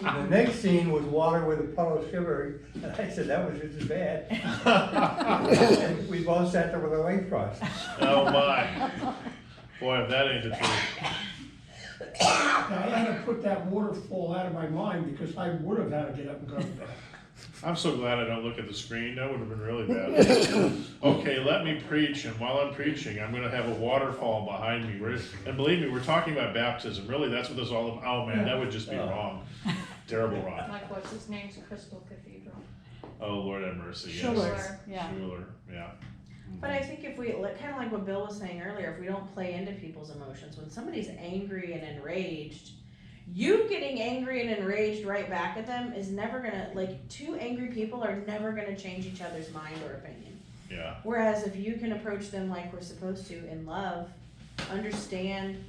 And the next scene was water with a puddle shivering, and I said, that was just as bad. And we both sat there with our legs crossed. Oh my. Boy, if that ain't the truth. I had to put that waterfall out of my mind because I would have had to get up and go to bed. I'm so glad I don't look at the screen. That would have been really bad. Okay, let me preach, and while I'm preaching, I'm going to have a waterfall behind me. And believe me, we're talking about baptism. Really, that's what this is all about. Oh man, that would just be wrong. Terrible wrong. Like what's his name's Crystal Cathedral. Oh, Lord have mercy. Yes. Schuler's, yeah. Schuler, yeah. But I think if we, kind of like what Bill was saying earlier, if we don't play into people's emotions, when somebody's angry and enraged, you getting angry and enraged right back at them is never gonna, like, two angry people are never gonna change each other's mind or opinion. Yeah. Whereas if you can approach them like we're supposed to in love, understand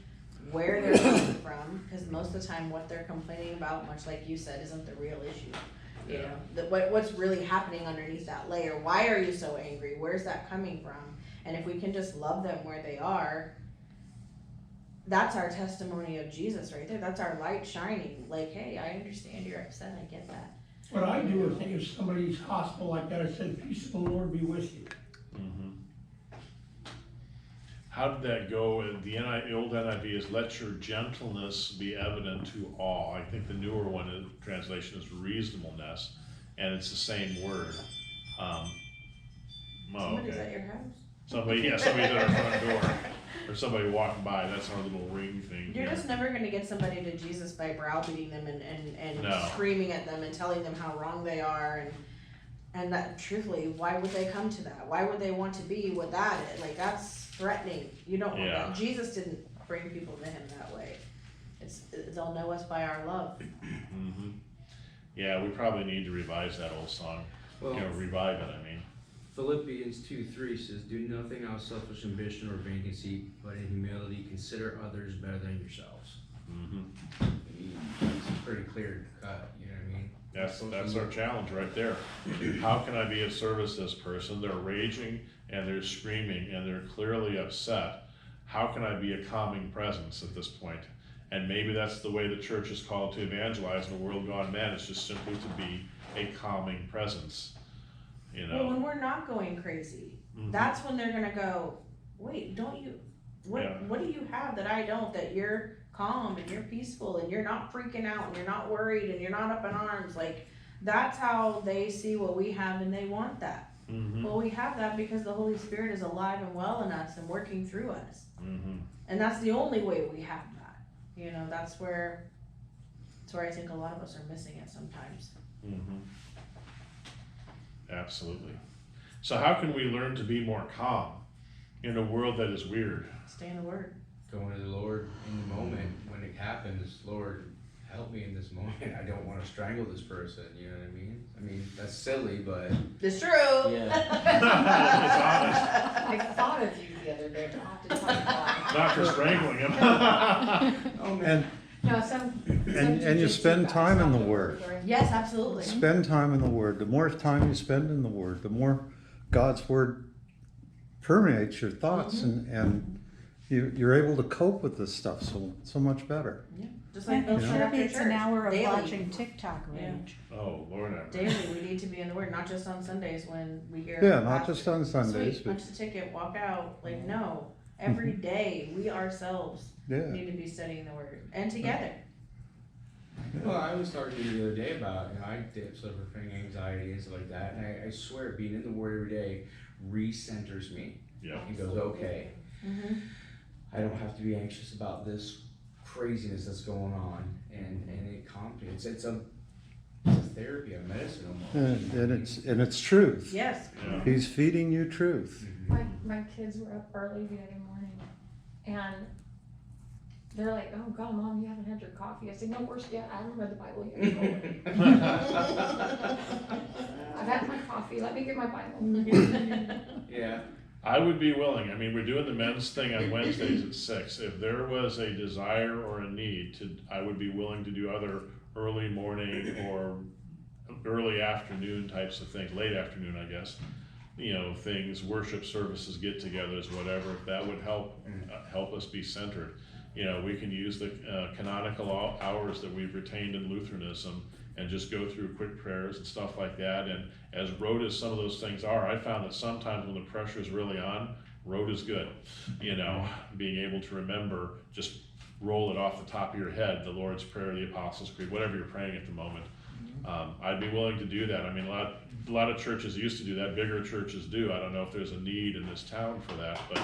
where they're coming from, because most of the time what they're complaining about, much like you said, isn't the real issue. You know, what's really happening underneath that layer. Why are you so angry? Where's that coming from? And if we can just love them where they are, that's our testimony of Jesus right there. That's our light shining. Like, hey, I understand you're upset. I get that. What I do is think if somebody's hostile like that, I said, peace of the Lord be with you. How did that go? The old NIV is, let your gentleness be evident to all. I think the newer one in translation is reasonableness, and it's the same word. Oh, Somebody's okay. at your house. Somebody's at our front door, or somebody walking by, that's our little ring thing You're here. just never gonna get somebody to Jesus by browbeating them and No. screaming at them and telling them how wrong they are and that truthfully, why would they come to that? Why would they want to be what that is? Like that's threatening. You don't want Yeah. that. Jesus didn't bring people to him that way. They'll know us by our love. Mm-hmm. Yeah, we probably need to revise that old song, Well, revive it, I mean. Philippians 2:3 says, "Do nothing out of selfish ambition or vain conceit, but in humility consider others better than yourselves." Mm-hmm. I mean, it's pretty clear cut, you know what I mean? That's our challenge right there. How can I be of service to this person? They're raging and they're screaming and they're clearly upset. How can I be a calming presence at this point? And maybe that's the way the church is called to evangelize in a world gone mad. It's just simply to be a calming presence, you Well, know. when we're not going crazy, Mhm. that's when they're gonna go, wait, don't you, what, Yeah. what do you have that I don't, that you're calm and you're peaceful and you're not freaking out and you're not worried and you're not up in arms, like, that's how they see what we have and they want that. Mm-hmm. Well, we have that because the Holy Spirit is alive and well in us and working through us. Mm-hmm. And that's the only way we have that, you know, that's where I think a lot of us are missing it sometimes. Mm-hmm. Absolutely. So how can we learn to be more calm in a world that is weird? Stay in the Word. Going to the Lord in the moment when it happens, Lord, help me in this moment. I don't want to strangle this person, you know what I mean? I mean, that's silly, but It's true. yeah. I thought of you the other day, but I'll have to tell you why. Not for strangling him. Oh, man. And, No, some and you jujitsu spend guys time in stop the it Word. during- Yes, absolutely. Spend time in the Word. The more time you spend in the Word, the more God's Word permeates your thoughts, and you're able to cope with this stuff so much better. Yeah. Just like And Bill said after it's an church, hour of daily. watching TikTok Yeah. rage. Oh, Lord, have Daily, we need to be in the Word, not just on Sundays when we hear. Yeah, not pastor, just on Sundays, Sweet, but punch the ticket, walk out. Like, no, every day we ourselves yeah. need to be studying the Word and together. Well, I was talking to you the other day about, you know, I suffer from anxiety and stuff like that, and I swear being in the Word every day recenters me. Yeah. He goes, okay, Mm-hmm. I don't have to be anxious about this craziness that's going on, and it calms me. It's a therapy, a medicine almost. And it's truth. Yes. Yeah. He's feeding you truth. My kids were up early the other morning, and they're like, "Oh God, Mom, you haven't had your coffee." I said, "No, worse yet, I haven't read the Bible yet." I've had my coffee. Let me get my Bible. Yeah. I would be willing. I mean, we're doing the men's thing on Wednesdays at 6. If there was a desire or a need I would be willing to do other early morning or early afternoon types of things, late afternoon, I guess. You know, things, worship services, get-togethers, whatever. If that would help us be centered. You know, we can use the canonical hours that we've retained in Lutheranism and just go through quick prayers and stuff like that. And as rote as some of those things are, I found that sometimes when the pressure is really on, rote is good. You know, being able to remember, just roll it off the top of your head, the Lord's Prayer, the Apostles' Creed, whatever you're praying at the moment. I'd be willing to do that. I mean, a lot of churches used to do that. Bigger churches do. I don't know if there's a need in this town for that, but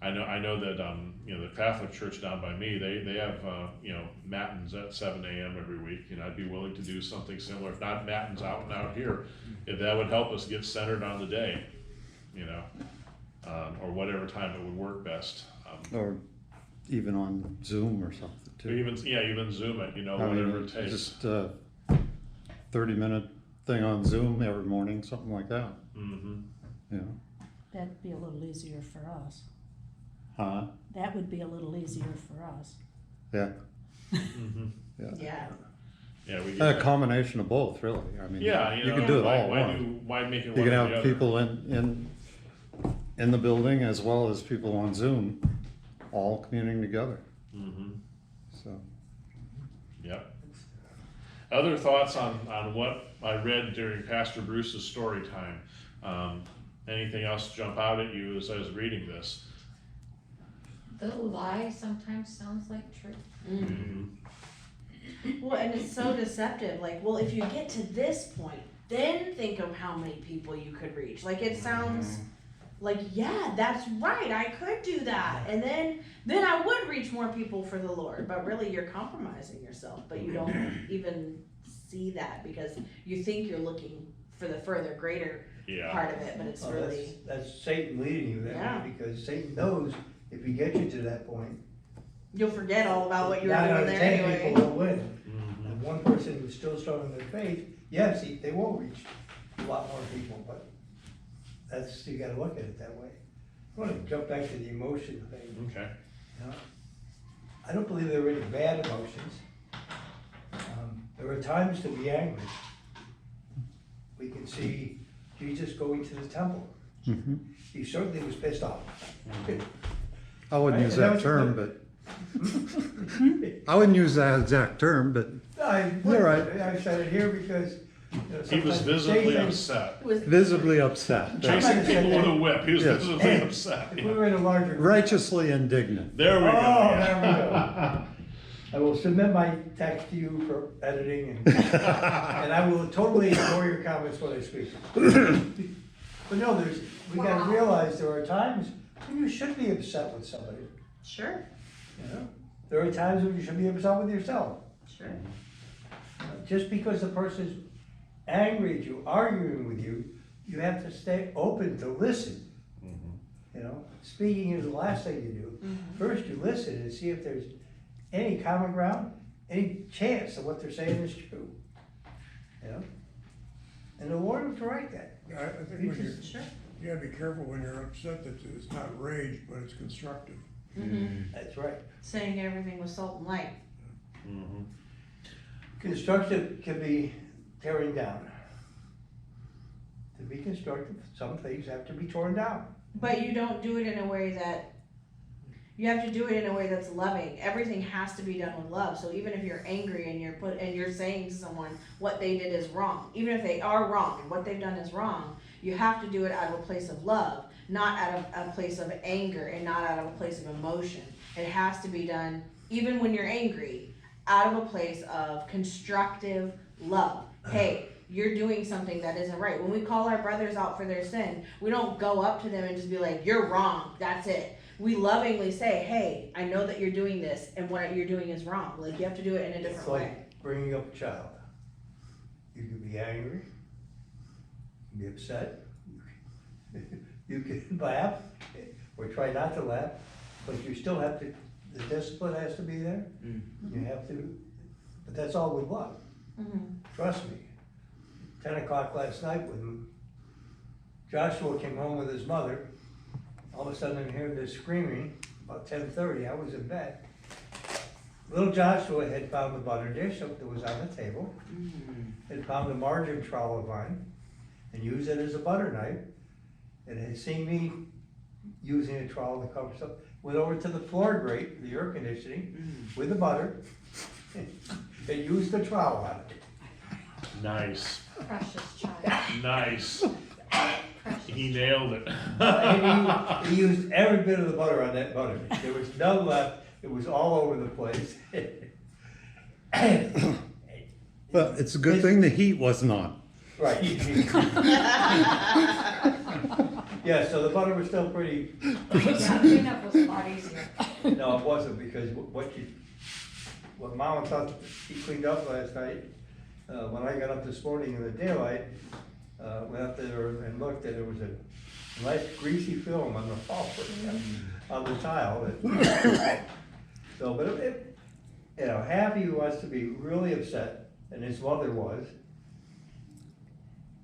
I know that you know, the Catholic Church down by me, they have you know, matins at 7 a.m. every week. You know, I'd be willing to do something similar, if not matins out and out here, if that would help us get centered on the day, you know, or whatever time it would work best. Or even on Zoom or something Or too. even Zoom it, you know, I whatever mean, it takes. just a 30-minute thing on Zoom every morning, something like that. Mm-hmm. You know, That'd be a little easier for us. huh? That would be a little easier for us. Yeah. Mm-hmm. Yeah. Yeah, we A get combination of both, really. I mean, yeah, you know, can do it why, all at once. why make it You one can or have the other? people in the building as well as people on Zoom, all communing together. Mm-hmm. So Yep. Other thoughts on what I read during Pastor Bruce's story time? Anything else jump out at you as I was reading this? The lie sometimes sounds like truth. Mm-hmm. Well, and it's so deceptive. Like, well, if you get to this point, then think of how many people you could reach. Like, it sounds like, yeah, that's right, I could do that, and then I would reach more people for the Lord. But really, you're compromising yourself, but you don't even see that because you think you're looking for the further, greater Yeah. part of it, but it's Well, really, that's Satan leading you that Yeah. way, because Satan knows if he gets you to that point, you'll forget all about what you were nine out doing of there 10 anyway. people will win. Mhm. And one person who's still strong in their faith, yes, they will reach a lot more people, but that's, you gotta look at it that way. I wanna jump back to the emotion thing. Okay. You know, I don't believe there are any bad emotions. There are times to be angry. We can see Jesus going to the temple. Mhm. He certainly was pissed off. I wouldn't Right, use and that that was- term, but I wouldn't use that exact term, but You're right. I said it here because, you know, He was sometimes visibly say things- upset. It was visibly upset. Chasing people with a whip, he was Yes. visibly Hey, upset. If we were in a larger. Righteously indignant. There we go. Oh, yeah. there we go. I will submit my text to you for editing and I will totally ignore your comments when I speak. But no, we gotta realize there are times when you should be upset with somebody, sure, you know? There are times when you should be upset with yourself. sure. Just because the person's angry at you, arguing with you, you have to stay open to listen. You know, speaking is the last thing you do. First you listen and see if there's any common ground, any chance that what they're saying is true. You know? And the Lord will correct that. I think when you're, Sure. you gotta be careful when you're upset that it's not rage, but it's constructive. That's right. Saying everything was salt and light. Mhm. Constructive can be tearing down. To be constructive, some things have to be torn down. But you don't do it in a way that, you have to do it in a way that's loving. Everything has to be done with love. So even if you're angry and you're saying to someone what they did is wrong, even if they are wrong and what they've done is wrong, you have to do it out of a place of love, not out of a place of anger and not out of a place of emotion. It has to be done, even when you're angry, out of a place of constructive love. Hey, you're doing something that isn't right. When we call our brothers out for their sin, we don't go up to them and just be like, you're wrong, that's it. We lovingly say, hey, I know that you're doing this and what you're doing is wrong. Like, you have to do it in a It's different way. like bringing up a child. You can be angry, you can be upset, you can laugh, or try not to laugh, but you still have to, the discipline has to be there. You have to, but that's all with love. Trust me. 10 o'clock last night when Joshua came home with his mother, all of a sudden I'm hearing this screaming, about 10:30, I was in bed. Little Joshua had found the butter dish that was on the table, had found the margarine trowel of mine, and used it as a butter knife, and had seen me using a trowel to cover stuff, went over to the floor grate, the air conditioning, with the butter, and used the trowel on it. Nice. Precious child. Nice. He nailed it. And he used every bit of the butter on that butter. There was none left. It was all over the place. But it's a good thing the heat wasn't on. Right. Yeah, so the butter was still pretty, Yeah, cleanup was a lot easier. no, it wasn't, because what Mama thought she cleaned up last night, when I got up this morning in the daylight, went up there and looked, and there was a nice greasy film on the wall, on the tile. So, but you know, Happy was to be really upset, and his mother was.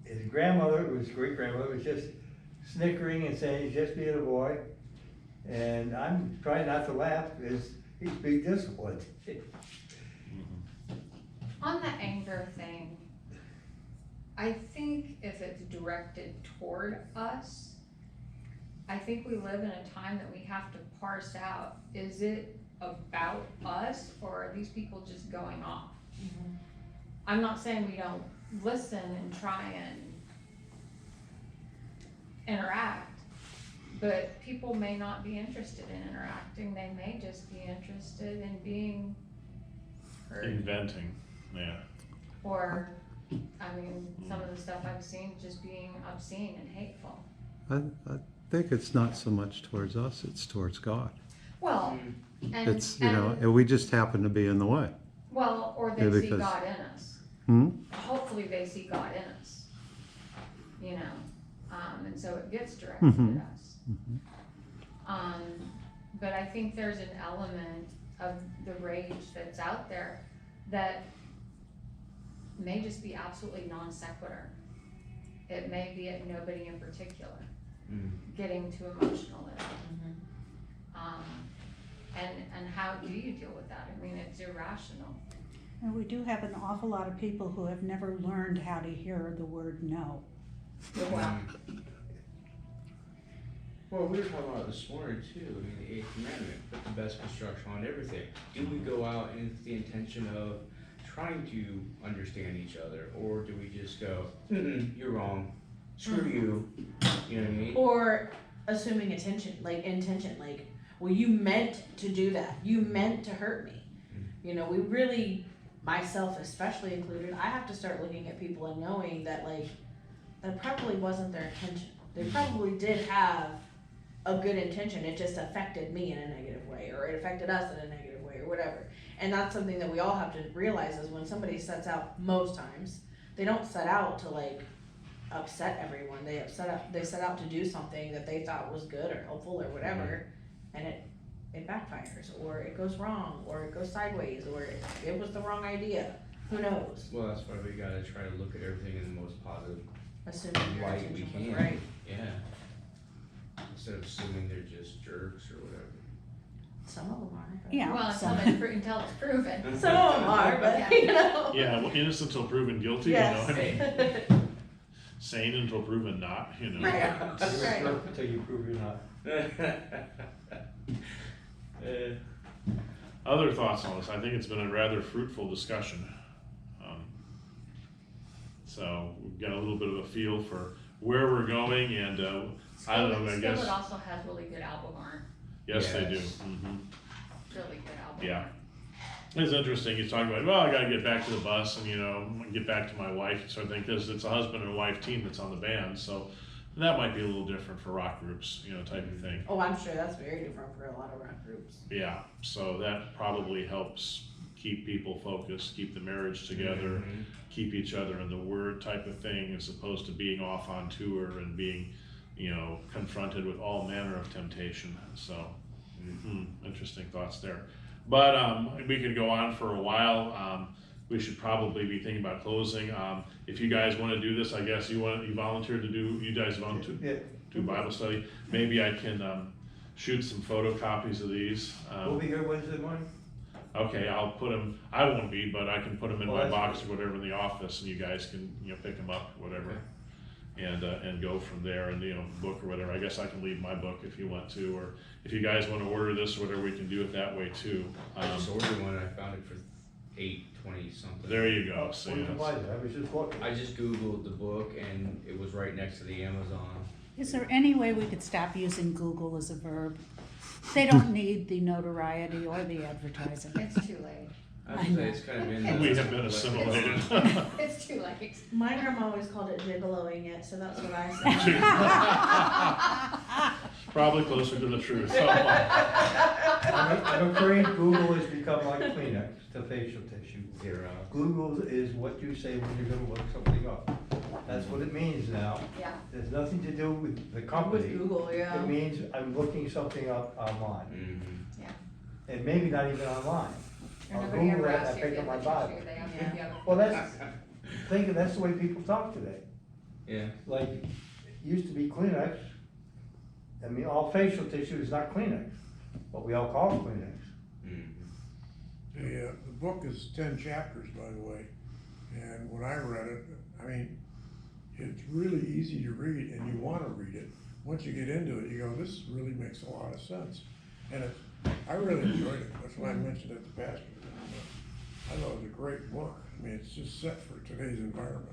His grandmother, his great-grandmother, was just snickering and saying, he's just being a boy. And I'm trying not to laugh because he's being disciplined. On the anger thing, I think if it's directed toward us, I think we live in a time that we have to parse out, is it about us or are these people just going off? I'm not saying we don't listen and try and interact, but people may not be interested in interacting, they may just be interested in being heard. Inventing, yeah. Or, I mean, some of the stuff I've seen just being obscene and hateful. think it's not so much towards us, it's towards God. Well, and, It's, and we just happen to be in the way. well, or Yeah, they see because- God in us. Hmm? Hopefully they see God in us, and so it gets directed Mhm. at us. But I think there's an element of the rage that's out there that may just be absolutely non sequitur. It may be at nobody in particular, getting too emotional at it. And how do you deal with that? I mean, it's irrational. And we do have an awful lot of people who have never learned how to hear the word no. Well, Well, we were talking about it this morning too. I mean, the 8th commandment, put the best construction on everything. Do we go out with the intention of trying to understand each other, or do we just go, you're wrong, screw you, you know what I mean? Or assuming intention, well, you meant to do that. You meant to hurt me. You know, we really, myself especially included, I have to start looking at people and knowing that that probably wasn't their intention. They probably did have a good intention. It just affected me in a negative way, or it affected us in a negative way, or whatever. And that's something that we all have to realize is when somebody sets out, most times, they don't set out to upset everyone. They set out to do something that they thought was good or helpful or whatever, and it backfires, or it goes wrong, or it goes sideways, or it was the wrong idea. Who knows? Well, that's why we gotta try to look at everything in the most positive Assuming your light we intention was can. right. Yeah. Instead of assuming they're just jerks or whatever. Some of them are. But Yeah. well, so- until it's proven. Some of them are, but you know. Yeah, well, innocent until proven guilty, Yes. I mean, sane until proven not, Right. You're a Right. jerk until you prove you're not. Other thoughts on this? I think it's been a rather fruitful discussion. So we've got a little bit of a feel for where we're going, and I don't know, I guess, Skillet also has really good album art, yes, they do. Yes. Mhm. really good album Yeah. art. It's interesting, he's talking about, well, I gotta get back to the bus and, get back to my wife, sort of thing, because it's a husband and wife team that's on the band, so that might be a little different for rock groups, type of thing. Oh, I'm sure that's very different for a lot of rock groups. Yeah, so that probably helps keep people focused, keep the marriage together, keep each other in the word type of thing, as opposed to being off on tour and being, confronted with all manner of temptation. So, interesting thoughts there. But we could go on for a while. We should probably be thinking about closing. If you guys want to do this, I guess you volunteered to do. You guys volunteered to Yeah. do Bible study. Maybe I can shoot some photocopies of these. We'll be here Wednesday morning. Okay, I'll put them, I won't be, but I can put them in Well, my that's box good. or whatever in the office, and you guys can, pick them up, whatever. And go from there, and, book or whatever. I guess I can leave my book if you want to, or if you guys want to order this or whatever, we can do it that way too. I just ordered one and I found it for $8.20 something. There you go, so, What did you buy there? I was just looking. I just Googled the book and it was right next to the Amazon. Is there any way we could stop using Google as a verb? They don't need the notoriety or the advertising. It's too late. I would say it's kind of in. we have been assimilated. It's too late. My grandma always called it gigoloing it, so that's what I said. Probably closer to the truth. I'm afraid Google has become like Kleenex to facial tissue. Zero. Google is what you say when you're gonna look something up. That's what it means now. Yeah. There's nothing to do with the With company. Google, yeah. It means I'm looking something up online, Mm-hmm. Yeah. and maybe not even online. Or I'll nobody Google ever it, asks I you pick if up you my have a Bible. tissue, they ask you Yeah. if you have a- Well, that's the way people talk today. Yeah. Like, it used to be Kleenex. I mean, all facial tissue is not Kleenex, but we all call it Kleenex. Mm-hmm. The book is 10 chapters, by the way, and when I read it, I mean, it's really easy to read, and you want to read it. Once you get into it, you go, this really makes a lot of sense. And I really enjoyed it. That's why I mentioned it to Pastor. I thought it was a great book. I mean, it's just set for today's environment.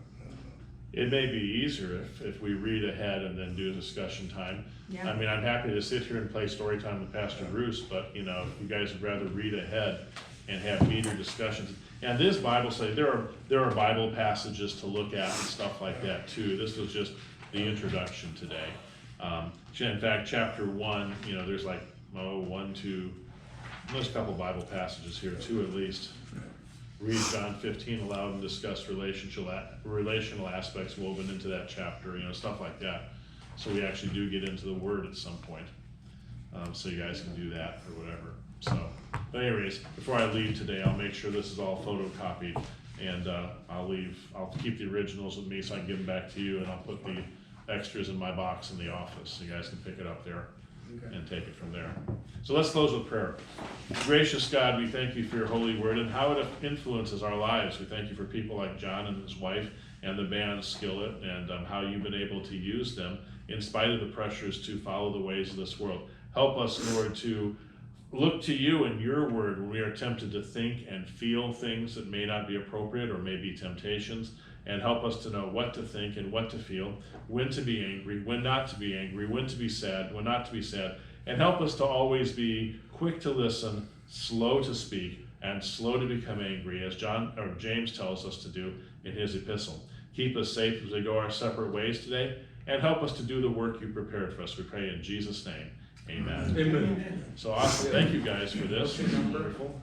It may be easier if we read ahead and then do a discussion time. Yeah. I mean, I'm happy to sit here and play story time with Pastor Bruce, but if you guys would rather read ahead and have meager discussions. And this Bible study, there are Bible passages to look at and stuff like that too. This was just the introduction today. In fact, chapter 1, there's like, there's a couple Bible passages here, 2 at least. Read John 15 aloud and discuss relational aspects woven into that chapter, stuff like that. So we actually do get into the Word at some point. So you guys can do that or whatever. So, but anyways, before I leave today, I'll make sure this is all photocopied, and I'll keep the originals with me so I can give them back to you, and I'll put the extras in my box in the office, so you guys can pick it up there and take it from there. So let's close with prayer. Gracious God, we thank you for your holy word and how it influences our lives. We thank you for people like John and his wife and the band Skillet, and how you've been able to use them in spite of the pressures to follow the ways of this world. Help us, Lord, to look to you and your word when we are tempted to think and feel things that may not be appropriate or may be temptations, and help us to know what to think and what to feel, when to be angry, when not to be angry, when to be sad, when not to be sad, and help us to always be quick to listen, slow to speak, and slow to become angry, as James tells us to do in his epistle. Keep us safe as we go our separate ways today, and help us to do the work you prepared for us. We pray in Jesus' name. Amen. Amen. So awesome. Thank you guys for this. Wonderful.